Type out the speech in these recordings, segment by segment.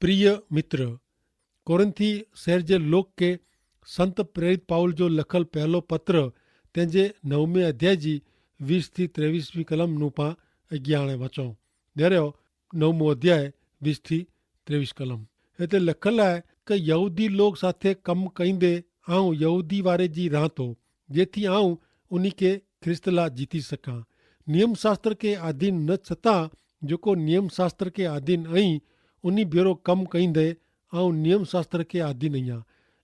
प्रिय मित्र, कोरिन्थी शहर जे लोक के संत प्रेरित पाउल जो लखल पहलो पत्र तंहिंजे 9वें अध्याय जी 20 થી 23મી કલમ નું પાं अॻियां हाणे वचूं। ॾेरियो 9मो अध्याय 20 થી 23 कलम हिते लिखल आहे कि यहूदी लोग साथे कमु कईंदे आऊं यहूदी वारे जी राह तो जेथी आऊं उन्ही के ख्रिस्त ला जीती सकां। नियम शास्त्र के अधीन न छतां जेको नियम शास्त्र के अधीन आई उन्ही भेरो कमु कईंदे आऊं नियम शास्त्र के अधीन आहियां।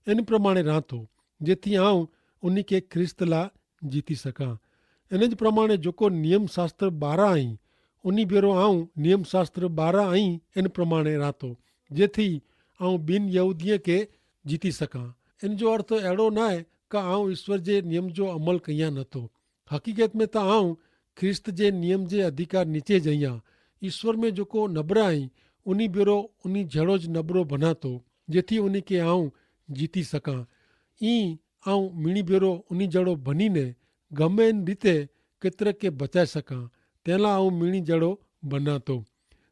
इन प्रमाणे राह तो जेथी आऊं उन्ही के ख्रिस्त ला जीती सकां। इन ज प्रमाणे जेको नियम शास्त्र ॿारहां आई उन्ही भेरो आऊं नियम शास्त्र ॿारहां आई इन प्रमाणे राह तो जेथी आऊं ॿिनि यहूदीअ के जीती सकां। इन जो अर्थ अहिड़ो न आहे कि आऊं ईश्वर जे नियम जो अमल कयां नथो। हक़ीक़त में त आऊं ख्रिस्त जे नियम जे अधिकार नीचे जइयां। ईश्वर में जेको नबरा आई उन्ही भेरो उन्ही जहिड़ो ज नबरो बना थो जेथी उन्ही के आऊं जीती सकां। ई आऊं मीणी भेरो उन्ही जहिड़ो बनीने गमे इन रीते केतिरे के बचाए सकां तंहिं लाइ आऊं मीणी जहिड़ो बना थो।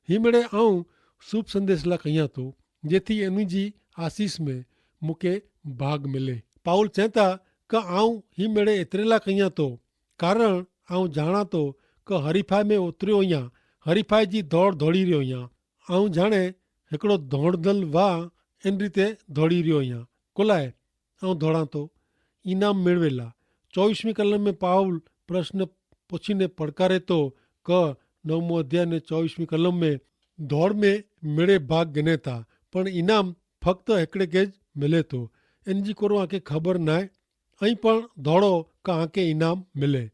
हीअ मिड़े आऊं शुभ संदेश लाइ कयां थो जेथी इन जी आसीस में मूंखे भाग मिले। पाउल चए था कि आऊं हीअ मिड़े एतिरे लाइ कयां थो कारण आऊं ॼाणां थो कि हरीफ़ाई में उतरियो आहियां, हरीफ़ाई जी दौड़ दौड़ी रहियो आहियां। आऊं ॼाणे हिकिड़ो दौड़दल वाह इन रीते दौड़ी रहियो आहियां कुलाए आऊं दौड़ां थो इनाम मेળવેલા। 24મી कलम में पाउल प्रश्न पूछीने पड़कारे तो क 9मो अध्याय ने 24મી कलम में दौड़ में मेड़े भाग गिने था पण इनाम फक्त हिकिड़े के ज मिले थो। इन जी कोरो आंखे ख़बर न आहे ऐं पण दौड़ो का आंखे इनाम मिले।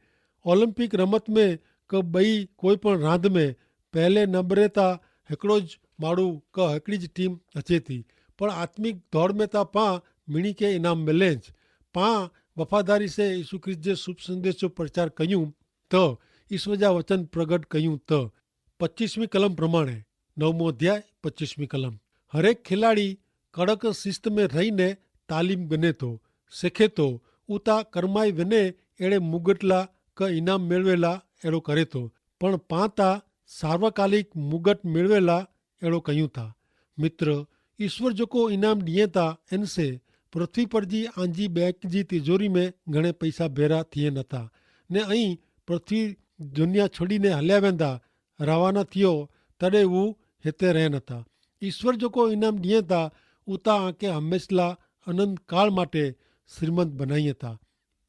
ओलंपिक रमत में क ॿई कोई पण रांदि में पहले नंबरे तां हिकिड़ो ज माण्हू क हिकिड़ी ज टीम अचे थी पण आत्मिक दौड़ में त पां मीणी के इनाम मिले ज। पां वफ़ादारी से यीशु ख्रिस्त जे शुभ संदेश जो प्रचार कयूं त ईश्वर जा वचन प्रगट कयूं त 25મી कलम प्रमाणे 9मो अध्याय 25મી कलम हरेक खिलाड़ी कड़क शिस्त में रहीने तालीम गिने थो सिखे थो उता करमाई विने अहिड़े मुगट ला क इनाम मेળવેલા अहिड़ो करे थो पण पां ता सार्वकालिक मुगट मेળવેલા अहिड़ो कयूं था। मित्र ईश्वर जेको इनाम ॾिए था इनसे पृथ्वी पर जी आंजी बैंक जी तिजोरी में घणे पैसा भेरा थिए नथा ने ऐं पृथ्वी दुनिया छॾीने हलिया वेंदा रवाना थियो तॾहिं हू हिते रहे नथा। ईश्वर जेको इनाम ॾिए था उता आंखे हमेशा अनंत काल माटे श्रीमंत बनाईए था।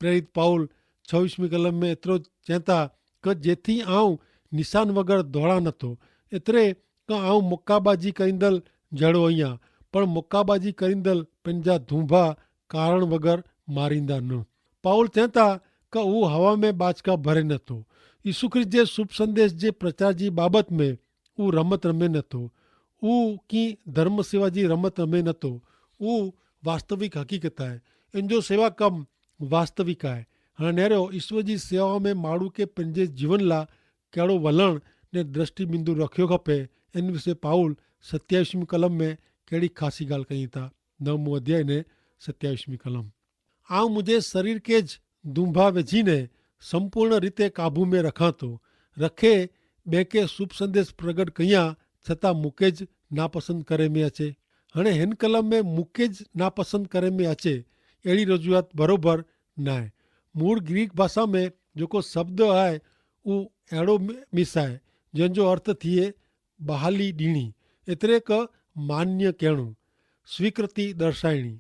प्रेरित पाउल 26મી कलम में एतिरो चए था कि जेथी आऊं निशान वग़ैरह दौड़ा नथो एतिरे कि आऊं मुक्काबाजी करींदड़ जहिड़ो आहियां पण मुक्काबाजी करींदड़ पंहिंजा धूंभा कारण वग़ैरह मारींदा न। पाउल चए था कि हू हवा में बाचका भरे नथो। यीशु ख्रिस्त जे शुभ संदेश जे प्रचार जी बाबति में हू रमत रमे नथो। हू की धर्म सेवा जी रमत रमे नथो। हू वास्तविक हक़ीक़त आहे। इन जो सेवा कम वास्तविक आहे। हाणे नेरियो ईश्वर जी सेवा में माण्हू खे पंहिंजे जीवन लाइ कहिड़ो वलण ने दृष्टि बिंदु रखियो खपे इन विषय पाउल 27મી कलम में कहिड़ी ख़ासी ॻाल्हि कई था। 9मो अध्याय ने 27મી कलम आऊं मुंहिंजे शरीर खे ज दूंभा विझीने संपूर्ण रीते काबू में रखां थो रखे ॿिए खे शुभ संदेश प्रगट कयां छतां मूंखे ज नापसंद करे में अचे। हाणे हिन कलम में मूंखे ज नापसंद करे में अचे अहिड़ी रजूआत बराबरि न आहे। मूળ ग्रीक भाषा में जेको शब्द आहे उहो अहिड़ो मिस आहे जंहिंजो अर्थ थिए बहाली ॾियणी एतिरे क मान्य कहिड़ो स्वीकृति दर्शाइणी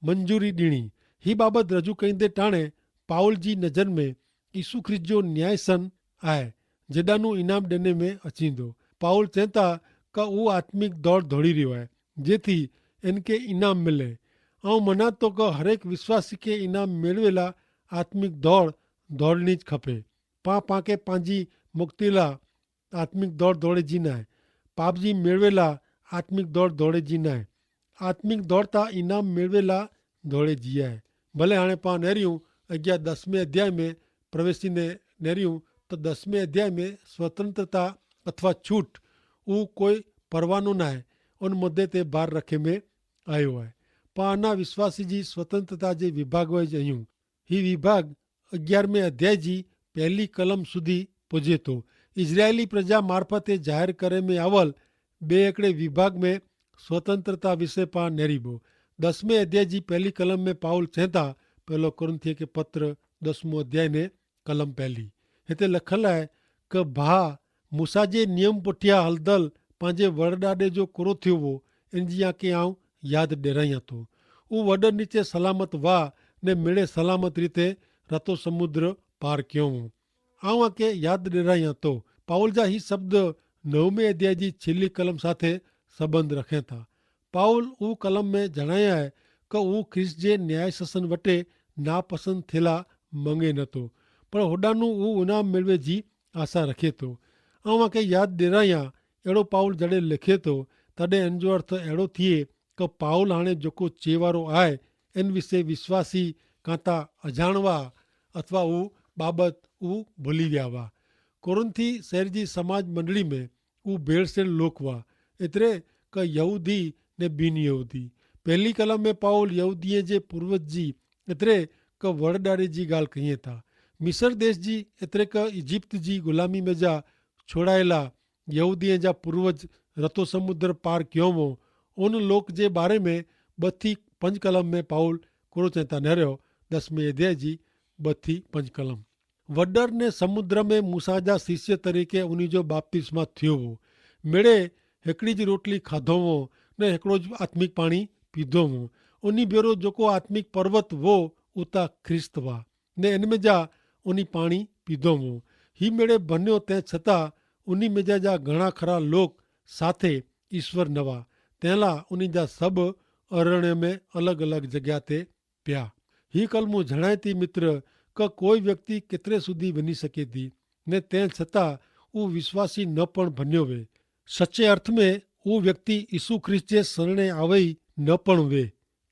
मंजूरी ॾियणी। ही बाबति रजू कईंदे टाणे पाउल जी नज़र में यीशु ख्रिस्त जो न्यायसन आहे जेॾांहुं इनाम ॾिने में अचींदो। पाउल चए था कि उहो आत्मिक दौड़ दौड़ी रहियो आहे जेथी इनखे इनाम मिले। ऐं मञा थो कि हरेक विश्वासी खे इनाम मेળવેલા आत्मिक दौड़ दौड़नी ज खपे। पाण खे पंहिंजी मुक्ति लाइ आत्मिक दौड़ दौड़े जी न आहे। पाप जी मेળવેલા आत्मिक दौड़ दौड़े जी न आहे। आत्मिक दौड़ तां इनाम मेળવેલા दौड़े जी आहे। भले हाणे पाण नेरियूं अॻियां 10वें अध्याय में प्रवेशीने नेरियूं त 10वें अध्याय में स्वतंत्रता अथवा छूट उहो कोई परवानो न आहे उन मुद्दे ते भार रखे में आयो आहे। पाण अञा विश्वासी जी स्वतंत्रता जे विभाग में आहियूं। ही विभाग 11वें अध्याय जी पहली कलम सुधी पुॼे थो। इज़राइली प्रजा मार्फते ज़ाहिर करे में अवल ॿिए हिकिड़े विभाग में स्वतंत्रता विषय पा नेरीबो। 10वें अध्याय जी पहली कलम में पाउल चेता पहलो कुरिन्थियों के पत्र 10मो अध्याय ने कलम पहली हिते लखल है कि भा मूसा जे नियम पुठिया हलदल पंहिंजे वरॾाॾे जो कुरो थियो हो इन जी आंखे आऊं यादि ॾियारायां थो। उहो वॾनि नीचे सलामत वाह ने मिड़े सलामत रीते रतो समुद्र पार कयो हो। आऊं आंखे यादि ॾियारायां थो। पाउल जा ही शब्द 9वें अध्याय जी छेल्ली कलम साथे संबंध रखे था। पाउल उहो कलम में जणाया है कि उहो ख्रिस्त जे न्याय ससन वटे नापसंद थियला मंगे नथो पर होॾानू उहो इनाम मिलवे जी आशा रखे थो। ऐं मूंखे यादि ॾियारायां अहिड़ो पाउल जॾहिं लिखे थो तॾहिं इन जो अर्थ अहिड़ो थिए कि पाउल हाणे जेको चए वारो आहे इन विषय विश्वासी कां था अजाण हुआ अथवा उहो बाबति उहो भुली विया हुआ। कुरिन्थी शहर जी समाज मंडली में उहो भेड़सेड़ लोक हुआ एतिरे कि यहूदी ने बिन यहूदी। पहली कलम में पाउल यहूदीअ जे पूर्वज जी एतिरे कि वरॾाड़े जी ॻाल्हि कयूं था। मिस्र देश जी एतिरे कि इजिप्त जी ग़ुलामी में जा छोड़ायला यहूदीअ जा पूर्वज रतो समुद्र पार कयो हो उन लोक जे बारे में 2-5 कलम में पाउल कुरो चेता नरियो 10वें अध्याय जी 2-5 कलम। वॾर ने समुद्र में मूसा जा शिष्य तरीक़े उन जो बाप्तिस्मा थियो हो। मिड़े हिकिड़ी जी रोटली खाधो हो ने हिकिड़ो आत्मिक पाणी पीधो हो। उन भेरो जेको आत्मिक पर्वत वो उता ख्रिस्त हुआ ने इन में जा उन पाणी पीधो हो। ही मिड़े बनियो तंहिं छतां उन में जा घणा खरा लोग साथे ईश्वर न हुआ तंहिंला उन जा सभु अरण्य में अलॻि अलॻि जॻह ते पिया। ही कलमूं जणाए थी मित्र कि कोई व्यक्ति केतिरे सुधी वञी सघे थी ने तंहिं छतां उहो विश्वासी न पण बनियो वे। सचे अर्थ में उहो व्यक्ति यीशु ख्रिस्त जे शरणे आवे ई न पण वे।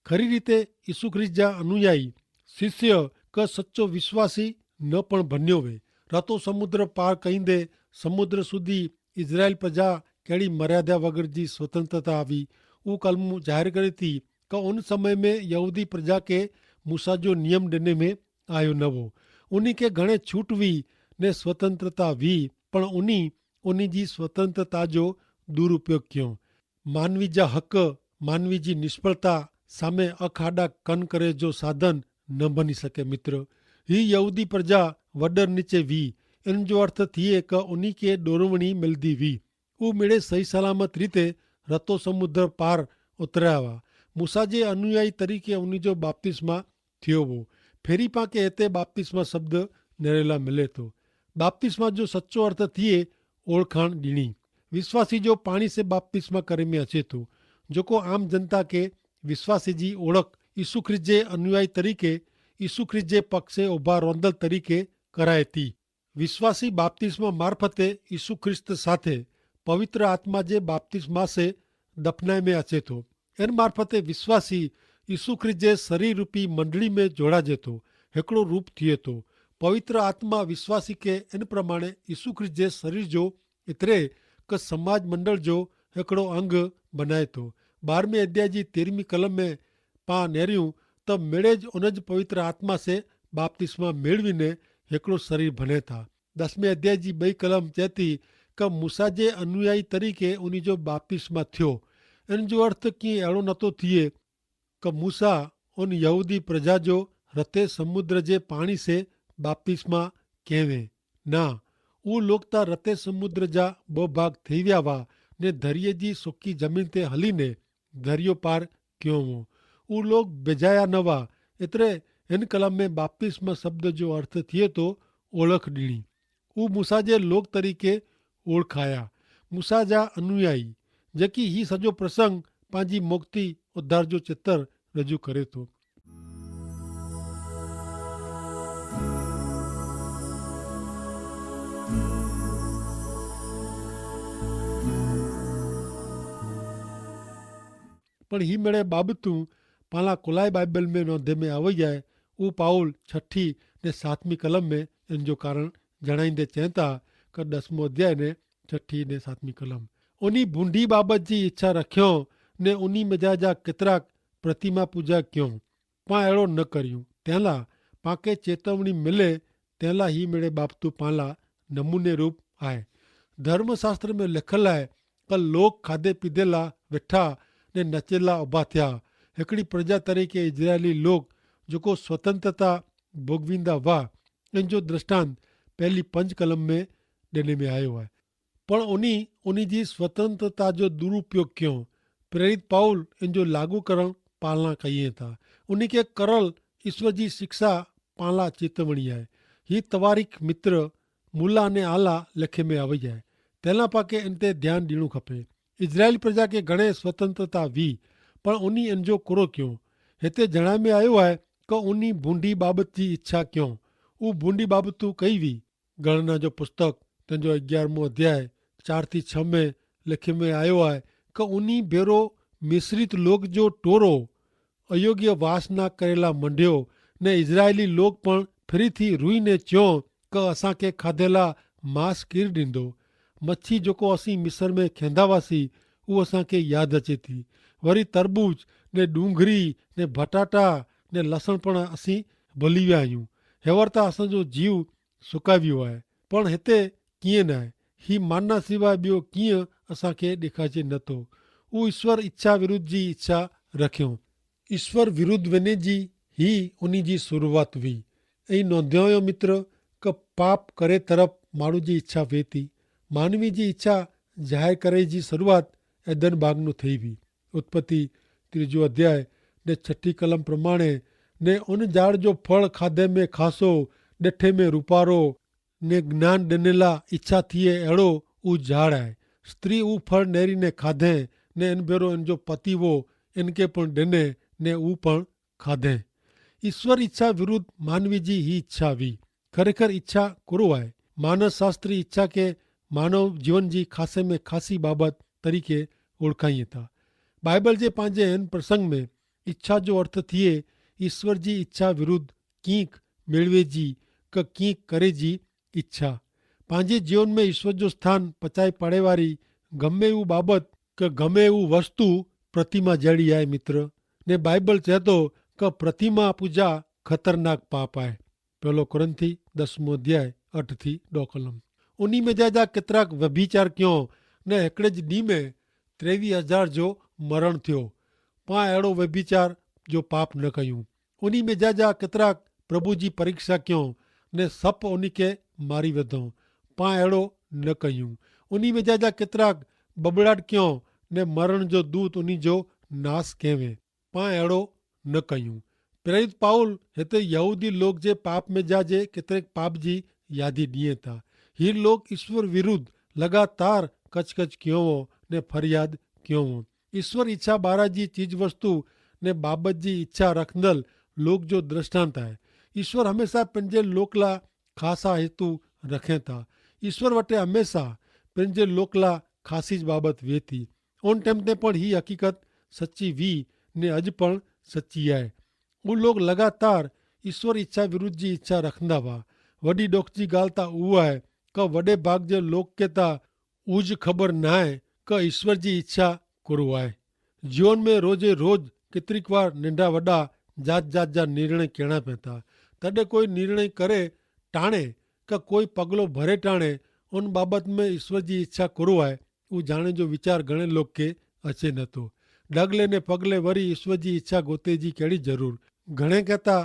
खरी रीते यीशु ख्रिस्त जा अनुयायी शिष्य कि सचो विश्वासी न पण बनियो वे। रतो समुद्र पार कईंदे समुद्र सुधी इज़राइल प्रजा कहिड़ी मर्यादा वग़ैरह जी स्वतंत्रता हुई उहो कलमूं ज़ाहिर करे थी कि उन समय में यहूदी प्रजा के मूसा जो नियम ॾिने में आयो न हो। उन खे घणे छूट हुई ने स्वतंत्रता हुई पण उन जी स्वतंत्रता जो दुरुपयोग कयो। मानवी जा हक़ मानवी जी निष्फलता सामे अखाड़ा कन करे जो साधन न बनी सके मित्र। ही यहूदी प्रजा वॾर नीचे हुई इन जो अर्थ थिए कि उन खे ॾोरवणी मिलंदी हुई। उहो मिड़े सही सलामत रीते रतो समुद्र पार उतरिया हुआ। मूसा जे अनुयायी तरीक़े उन जो बाप्तिस्मा थियो हो। फेरी पाके हिते बाप्तिस्मा शब्द निरेला मिले थो। बाप्तिस्मा जो सचो अर्थ थिए ओळखाण ॾियणी। विश्वासी जो पाणी से बाप्तिस्मा करे में अचे थो जेको आम जनता के विश्वासी जी ओळख यीशु ख्रिस्त जे अनुयायी तरीक़े यीशु ख्रिस्त जे पक्ष से उभा रोंदल तरीक़े कराए थी। विश्वासी बाप्तिस्मा मार्फते यीशु ख्रिस्त साथे पवित्र आत्मा जे बाप्तिस्मा से दफनाए में अचे थो। इन मार्फते विश्वासी यीशु ख्रिस्त जे शरीर रूपी मंडली में जोड़ाजे थो हिकिड़ो रूप थिए थो। पवित्र आत्मा विश्वासी के इन प्रमाणे यीशु ख्रिस्त जे शरीर जो एतिरे कि समाज मंडल जो हिकिड़ो अंग बनाए थो। 12वें अध्याय जी 13वीं कलम में पा नेरियूं त मिड़े उनज पवित्र आत्मा से बाप्तिस्मा मेड़वीने हिकिड़ो शरीर बने था। 10वें अध्याय जी 2 कलम चए थी कि मूसा जे अनुयायी तरीक़े उन जो बाप्तिस्मा थियो। इन जो अर्थ कीअं अहिड़ो नथो थिए कि मूसा उन यहूदी प्रजा जो रते समुद्र जे पाणी से बाप्तिस्मा कयवें न उहो लोग त रते समुद्र जा 2 भाग थी विया हुआ ने दरिये जी सुकी ज़मीन ते हलीने दरियो पार कयो हो। उहो लोग बेजाया न हुआ। एतिरे हिन कलम में बाप्तिस्मा शब्द जो अर्थ थिए थो ओळख ॾियणी। उहो मूसा जे लोक तरीक़े ओळखाया। मूसा जा अनुयायी जेकी ही सॼो प्रसंग पंहिंजी मुक्ति उद्धार जो चित्र रजू करे थो। पण ही मिड़े बाबतूं पाला कुलाय बाइबल में नोंधे में आवई आहे। उहो पाउल 6ठी ने 7वीं कलम में इन जो कारण जणाईंदे चवनि था कि 10मो अध्याय ने 6ठी ने 7वीं कलम उन बूंदी बाबति जी इच्छा रखियो ने उन मजा जा केतिरा प्रतिमा पूजा कयूं। पाण अहिड़ो न करियूं तंहिंला पाके चेतावनी मिले तंहिंला ही मिड़े बाबतूं पाला नमूने रूप आहे। धर्मशास्त्र में लिखल आहे कि लोग खाधे पीते ला वेठा ने नचेला उभा थिया। हिकिड़ी प्रजा तरीक़े इजरायली लोग जेको स्वतंत्रता भोगवींदा हुआ, इन जो दृष्टांत पहली 5 कलम में ॾिने में आयो आहे। पण उन जी स्वतंत्रता जो दुरुपयोग कयो। प्रेरित पाउल इन जो लागू करण पालना कईं था। उन खे करल ईश्वर जी शिक्षा पाण लाइ चेतवणी आहे। ही तवारीख़ मित्र मुला ने आला लिखे में आई आहे। तंहिं पाके इन ते ध्यानु ॾियणो खपे। इज़राइल प्रजा खे घणे स्वतंत्रता हुई, पर उन इन जो कुरो कयो। हिते जणाए में आयो आहे कि उन भूंडी बाबति जी इच्छा कयो। उहा भूंडी बाबतूं कई हुई। गणना जो पुस्तक तंहिंजो 11 अध्याय 4-6 में लिखे में आयो आहे कि उन भेरो मिश्रित लोग जो टोरो अयोग्य वासना करेला मंडियो ने इज़राइली लोग पण फिरी थी रुईने चयो कि असांखे खाधेला मांस केरु ॾींदो। मच्छी जेको असीं मिस्र में खेंदा हुआसीं उहो असांखे यादि अचे थी। वरी तरबूज ने डूंगरी ने बटाटा ने लसण पण असीं भुली विया आहियूं। हेवर त असांजो जीव सुकाए वियो आहे। पण हिते कीअं न आहे। ही माना सवाइ ॿियो कीअं असांखे ॾेखारिजे नथो। उहो ईश्वर इच्छा विरुद्ध जी इच्छा रखियो। ईश्वर विरुद्ध वञे जी ही उन जी शुरूआत हुई। ऐं नोंधियो मित्र कि पाप करे तरफ़ माण्हू जी इच्छा वे थी। मानवी जी इच्छा ज़ाहिर करे जी शुरूआत एदन बाग नु थी हुई। उत्पत्ति 3 अध्याय ने 6 कलम प्रमाणे ने उन झाड़ जो फल खाधे में खासो, ॾठे में रूपारो ने ज्ञान ॾिनेला इच्छा थिए अहिड़ो उहो झाड़ आहे। स्त्री उहो फल नेरी ने खाधे ने इन भेरो इन जो पति वो इनके पण ॾिने ने उहो पण खाधे। ईश्वर इच्छा विरुद्ध मानवी जी ही इच्छा हुई। खरेखर इच्छा कुरो आहे। मानस शास्त्री इच्छा के मानव जीवन जी खासे में खासी बाबत तरीक़े ओळखाइनि था। बाइबल जे पंहिंजे हिन प्रसंग में इच्छा जो अर्थ थिए ईश्वर जी इच्छा विरुद्ध कीक मेड़वे जी क कीक करे जी इच्छा। पंहिंजे जीवन में ईश्वर जो स्थान पचाए पाड़े वारी गमे हू बाबत क गमे हू वस्तु प्रतिमा जहिड़ी आहे मित्र। ने बाइबल चए थो कि प्रतिमा पूजा ख़तरनाक पाप आहे। 1 कुरंथी 10 अध्याय 8-2 कलम। उन में जा केतिराक व्यभिचार कयो ने हिकिड़े ज ॾींहं में 23,000 जो मरण थियो। पाण अहिड़ो व्यभिचार जो पाप न कयूं। उन में जा केतिराक प्रभु जी परीक्षा कयो ने सप उन खे मारी विधो। पाण अहिड़ो न कयूं। उन में जा केतिराक बबड़ाट कयो ने मरण जो दूत उन जो नास कयवें। पाण अहिड़ो न कयूं। प्रेरित पाउल हिते यहूदी लोग जे पाप में जे केतिरे पाप जी यादी ॾिए था। ही लोग ईश्वर विरुद्ध लगातार कचकच कयो हो ने फरियाद कयो हो। ईश्वर इच्छा बारा जी चीज वस्तु ने बाबत जी इच्छा रखंदल लोग जो दृष्टांत आहे। ईश्वर हमेशा पंहिंजे लोक ला ख़ासा हेतु रखे था। ईश्वर वटे हमेशा पंहिंजे लोक ला ख़ासी बाबत वे थी। उन टाइम ते पण ही हक़ीक़त सची हुई ने अॼु पण सची आहे। उहे लोग लगातार ईश्वर इच्छा विरुद्ध जी इच्छा रखंदा हुआ। वॾी ॾुख जी ॻाल्हि त उहा आहे कि वॾे भाग जे लोग खे त उज ख़बर न आहे कि ईश्वर जी इच्छा कुरो आहे। जीवन में रोज़े रोज़ केतिरी बार नंढा वॾा जात जात जा निर्णय करणा पवनि था। तॾहिं कोई निर्णय करे टाणे कि कोई पगलो भरे टाणे उन बाबत में ईश्वर जी इच्छा कुरो आहे, उहो जाणे जो वीचार घणे लोग खे अचे नथो। डगले ने पगले वरी ईश्वर जी इच्छा गोते जी कहिड़ी ज़रूर। घणे कहता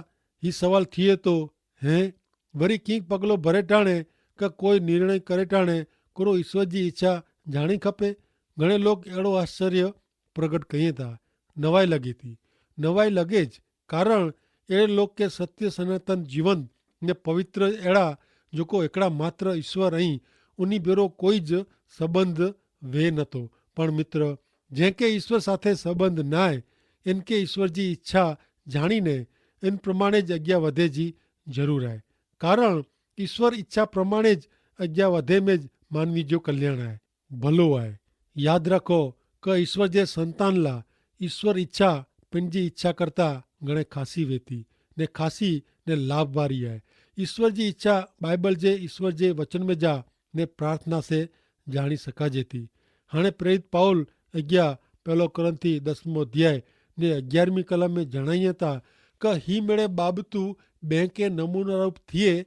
ही सवाल थिए थो हैं वरी कीअं पगलो भरे टाणे कि कोई निर्णय करे टाणे कुरो ईश्वर जी इच्छा जाणी खपे। घणे लोग अहिड़ो आश्चर्य प्रकट कयूं था। नवाई लॻे थी। नवाई लॻेज कारण अहिड़े लोग के सत्य सनातन जीवन ने पवित्र अहिड़ा जेको हिकिड़ा मात्र ईश्वर ऐं उन भेरो कोई ज संबंध वे नथो। पण मित्र जंहिंखे ईश्वर साथे संबंध न आहे इनके ईश्वर जी इच्छा जाणीने इन प्रमाणे ज अॻियां वधे जी ज़रूर आहे। कारण ईश्वर इच्छा प्रमाणे ज अॻियां वधे में मानवी जो कल्याण आहे, भलो आहे। यादि रखो कि ईश्वर जे संतान लाइ ईश्वर इच्छा पंहिंजी इच्छा करता घणे ख़ासी वेती ने ख़ासी ने लाभ वारी आहे। ईश्वर जी इच्छा बाइबल जे ईश्वर जे वचन में जा ने प्रार्थना से जाणी सघाजे थी। हाणे प्रेरित पाउल अॻियां 1 कुरंथी 10 अध्याय ने 11 कलम में जणाइए था कि ही मेरे बाबतू ॿिए खे नमूना रूप थिए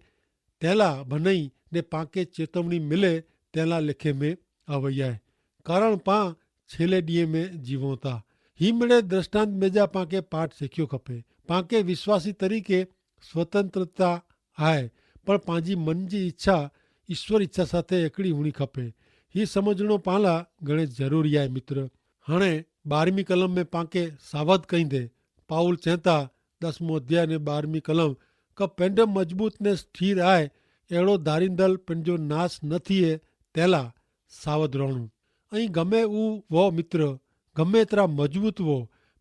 तंहिंला भनई ने पाके चेतवणी मिले तंहिंला लिखे में आवई आहे। कारण पां छेले ॾींहं में जीवूं था। हीमड़े दृष्टांत मेजा पाके पाठ सीखियो खपे। पाके विश्वासी तरीके स्वतंत्रता आए पण पांजी मन जी इच्छा ईश्वर इच्छा साथे एकड़ी हुणी खपे। ही समझणो पाला घणे जरूरी आहे मित्र। हाणे 12वीं कलम में पाके सावध कहींदे पाउल चेता 10मो अध्याय ने 12वीं कलम का पेंड मजबूत ने स्थिर आए एड़ो धारींदल पंहिंजो नाश न थिए तेला सावध रहणो। अहीं गमे ऊ वो मित्र गमे एतरा मजबूत वो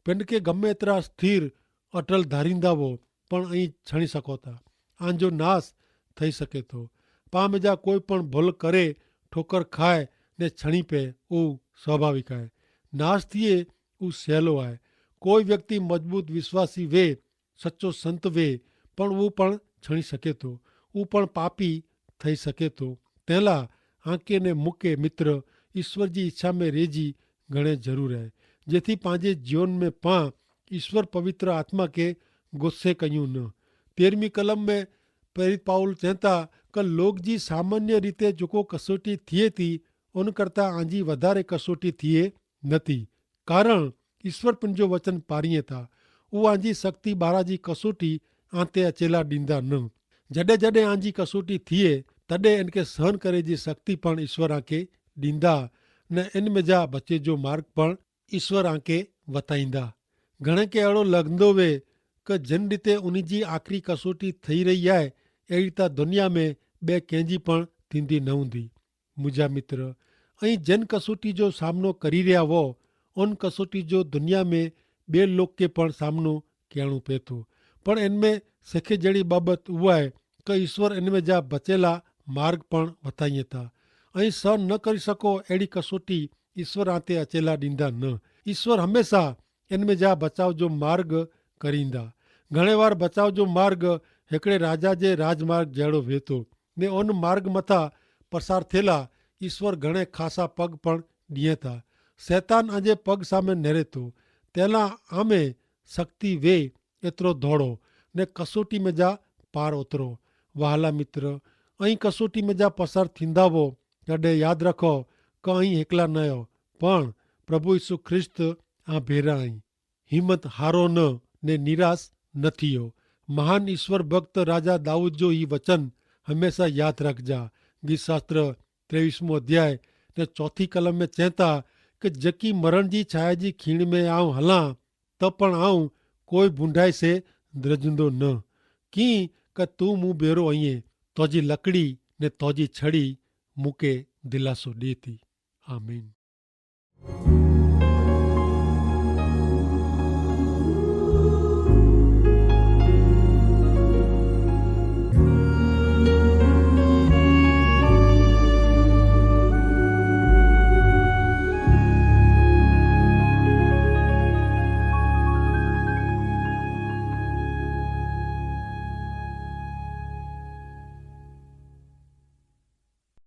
पिंड के गमे एतरा स्थिर अटल धारींदा वो पण अहीं छणी सको था। आंजो नाश थई सके तो। पामेजा कोई पण भूल करे ठोकर खाए ने छणी पे ऊ स्वाभाविक है। नाश थिए ऊ सहेलो है। कोई व्यक्ति मजबूत विश्वासी वे सच्चो संत वे पण वो पण छणी सके तो। वो पण पापी थई सके तो। तेला आंके ने मुके मित्र ईश्वर जी इच्छा में रेजी घणे जरूर है। जेथी पांजे जीवन में पां ईश्वर पवित्र आत्मा के गुस्से कयूं न। 13वीं कलम में प्रेरित पाउल चेता कि लोग जी सामान्य रीते जो कसोटी थिए थी उन करता आंजी वधारे कसोटी थिए नथी। कारण ईश्वर पंहिंजो वचन पारीए था। वो आंजी शक्ति बारा जी कसोटी आंते अचेला ॾींदा न। जॾहिं जॾहिं आंजी कसोटी थिए तॾहिं इनके सहन करे जी शक्ति पण ईश्वर आंखे ॾींदा न। इन में जा बचे जो मार्ग पण ईश्वर आंखे वताईंदा। घणे के अहिड़ो लॻंदो वे कि जिन रीते उन जी आख़िरी कसोटी थी रही आहे अहिड़ी त दुनिया में ॿिए कंहिंजी पण थींदी न हूंदी। मुंहिंजा मित्र ऐं जिन कसोटी जो सामनो करी रहिया वो उन कसोटी जो दुनिया में ॿिए लोग के पण सामनो करणो पए थो। पण इनमें सिखे जहिड़ी बाबत उहा आहे कि ईश्वर इन में जा बचेला मार्ग पण वताईए था। ऐं सहन न करे सको अहिड़ी कसोटी ईश्वर आते अचेला ॾींदा न। ईश्वर हमेशा इन में जा बचाव जो मार्ग करींदा। घणे वार बचाव जो मार्ग हिकिड़े राजा जे राजमार्ग जहिड़ो वे थो ने उन मार्ग मथां पसार थियला ईश्वर घणे ख़ासा पग पण ॾिए था। शैतान अजे पग सामे निरे थो। तेला आमे शक्ति वे एतिरो दौड़ो ने कसोटी में जा पार उतरो। वहाला मित्र ऐं कसोटी में जा पसार थींदा वो तॾहिं यादि रखो कि अहीं हिकला न आहियो पण प्रभु यीशु ख्रिस्त आ भेरा आहीं। हिम्मत हारो न ने निराश न थियो। महान ईश्वर भक्त राजा दाऊद जो ही वचन हमेशा यादि रखजा। गीत शास्त्र 23मो अध्याय ने 4 कलम में चेता कि जकी मरण जी छाया जी खीण में आऊं हलां त पण आऊं कोई बुंढाई से द्रजंदो न। की कि तू मूं बेरो आईं तोजी लकड़ी ने तोजी छड़ी मूंखे दिलासो ॾे थी। आमीन।